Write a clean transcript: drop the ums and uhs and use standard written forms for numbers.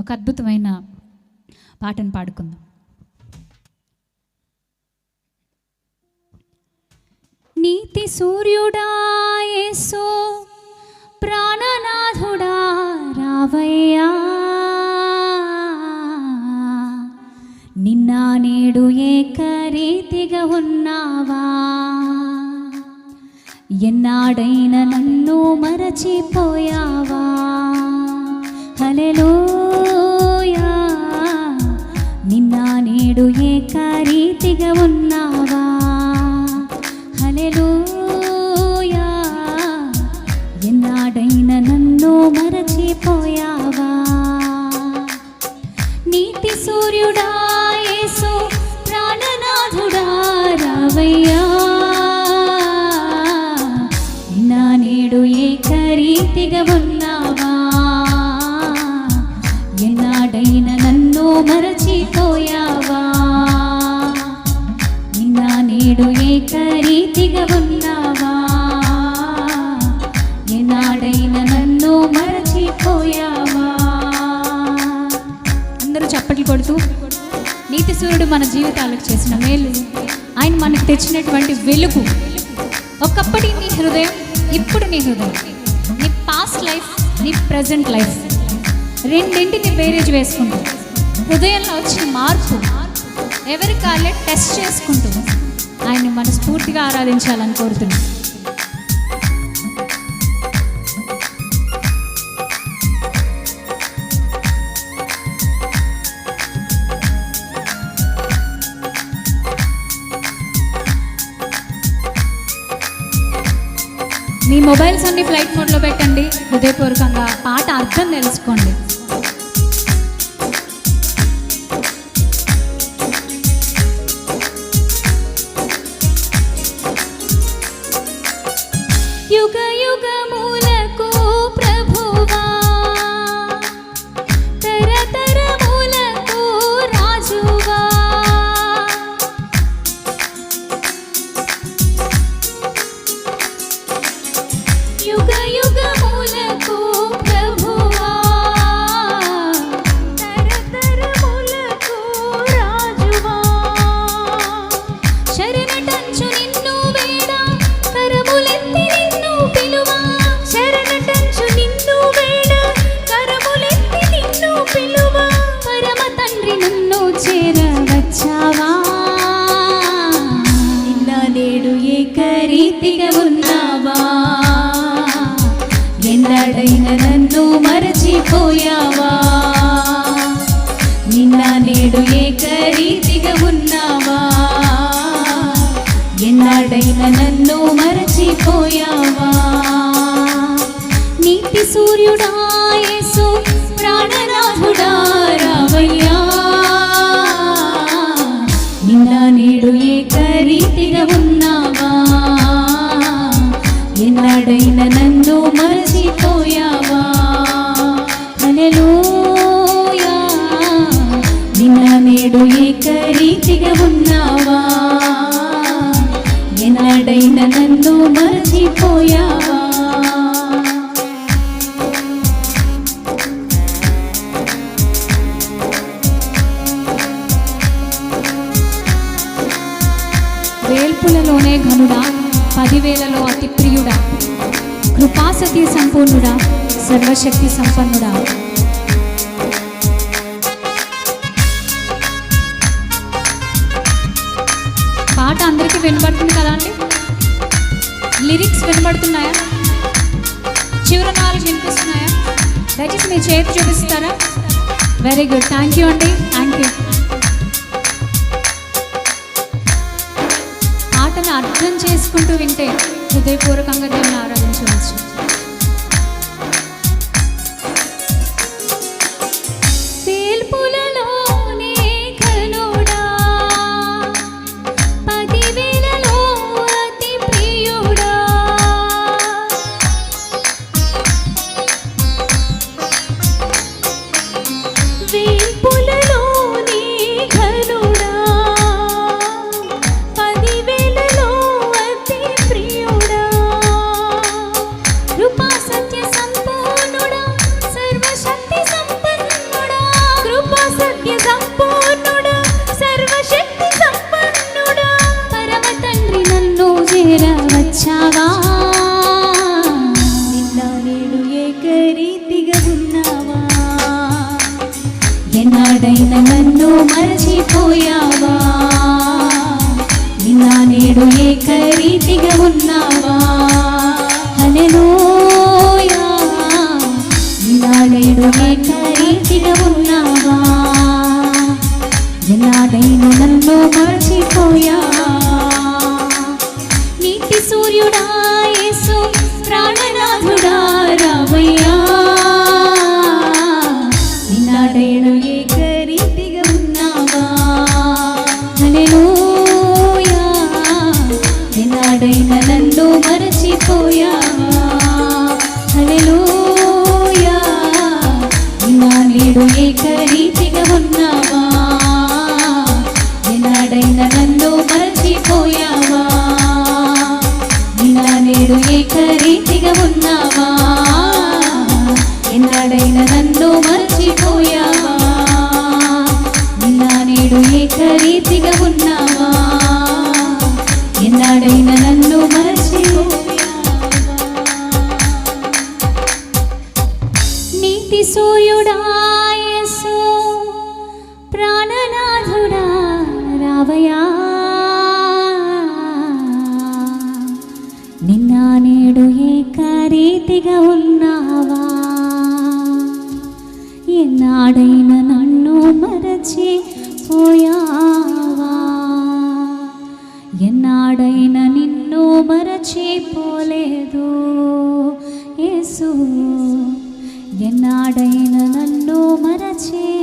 ఒక అద్భుతమైన పాటను పాడుకుందాం. నీతి సూర్యుడా యేసు ప్రాణనాథుడా రావయ్యా, నిన్న నేడు ఏకరీతిగా ఉన్నావా, ఎన్నాడైనా నన్ను మరచిపోయావా. హల్లెలూయా, నిన్న నేడు ఏకరీతిగా ఉన్నావా. హల్లెలూయా, ఎన్నాడైనా నన్ను మరచిపోయావా. నీతి సూర్యుడా యేసు ప్రాణనాథుడా రావయ్యా, నిన్న నేడు ఏకరీతిగా ఉన్నావా, ఎన్నాడైనా నన్ను మరచిపోయావా. నిన్న నేడు ఏకరీతిగా ఉన్నావా, ఎన్నాడైనా నన్ను మరచిపోయావా. అందరూ చప్పట్లు కొడుతూ నీతి సూర్యుడు మన జీవితాలకు చేసిన మేలు, ఆయన మనకు తెచ్చినటువంటి వెలుగు. ఒకప్పటి నీ హృదయం, ఇప్పుడు నీ హృదయం, నీ పాస్ట్ లైఫ్, నీ ప్రజెంట్ లైఫ్ రెండింటిని బేరేజ్ వేసుకుంటూ హృదయంలో వచ్చిన మార్పు ఎవరి కాళ్ళే టెస్ట్ చేసుకుంటూ ఆయన్ని మనస్ఫూర్తిగా ఆరాధించాలని కోరుతున్నాను. మీ మొబైల్స్ అన్ని ఫ్లైట్ మోడ్లో పెట్టండి. హృదయపూర్వకంగా పాట అర్థం తెలుసుకోండి. యుగ యుగములకు ప్రభువా, తరతరములకు రాజువా, యుగ యుగములకు ప్రభువా, తరతరములకు రాజువా. శరణటంచు నిన్ను వేడ కరములెత్తి నిన్ను పిలువా, శరణటంచు నిన్ను వేడ కరములెత్తి నిన్ను పిలువా. పరమ తండ్రి నన్ను చేరవచ్చావా, నిన్న నేడు ఏకరీతిగా ఉన్నావా, ఎన్నడైనా నన్ను మరచిపోయావా. నిన్న నేడు ఏకరీతిగా ఉన్నావా, ఎన్నడైనా నన్ను మరచిపోయావా. నీతి సూర్యుడా యేసు ప్రాణనాథుడా రావయ్యా, నిన్న నేడు ఏకరీతిగా ఉన్నావా, ఎన్నడైనా నన్ను మరచిపోయావా. హల్లెలూయా, నిన్న నేడు ఏకరీతిగా ఉన్నావా, ఎన్నడైనా నన్ను మరచిపోయావా. వేల్పులలోనే ఘనుడా, 10,000లో అతి ప్రియుడా, కృపాసతి సంపూర్ణుడా, సర్వశక్తి సంపన్నుడా. పాట అందరికీ వినబడుతుంది కదా అండి? లిరిక్స్ వినబడుతున్నాయా? చివరి 4 వినిపిస్తున్నాయా? దయచేసి మీ చేతి చూపిస్తారా? వెరీ గుడ్, థ్యాంక్ యూ అండి, థ్యాంక్ యూ. పాటను అర్థం చేసుకుంటూ వింటే హృదయపూర్వకంగా దేవుని ఆరాధించవచ్చు. వేల్పులలోనే ఘనుడా, 10,000లో అతి ప్రియుడా, వేల్పులలోనే ఘనుడా, 10,000లో అతి ప్రియుడా. కృపా సత్య సంపూర్ణుడా, సర్వశక్తి సంపన్నుడా, ఎన్నాడైన నన్ను మరచిపోయావా, నిన్న నేడు ఏకరీతిగా ఉన్నావా. హల్లెలూయా, నిన్న నేడు ఏకరీతిగా ఉన్నావా. ఎన్నాడైన నన్ను మరచిపోయావా. నీతి సూర్యుడా యేసు ప్రాణనాథుడా రావయ్యా, నిన్నాడైన ఏకరీతిగా ఉన్నావా. హల్లెలూయా, నిన్నాడైన నన్ను మరచిపోయావా. హల్లెలూయా, నిన్న నేడు ఏకరీతిగా ఉన్నావా. నిన్నాడైన నన్ను మరచిపోయావా. నిన్న నేడు ఏకరీతిగా ఉన్నావా. ఎన్నాడైన నన్ను మరచిపోయావా. నిన్న నేడు ఏకరీతిగా ఉన్నావా. ఎన్నాడైన నన్ను మరచిపోయావా. నీతి సూర్యుడా యేసు ప్రాణనాథుడా రావయ్యా, నిన్న నేడు ఏకరీతిగా ఉన్నావా. ఎన్నాడైన నన్ను మరచిపోయావా. ఎన్నాడైన నిన్ను మరచిపోలేదు యేసు. ఎన్నాడైన నన్ను మరచిపోలేదు.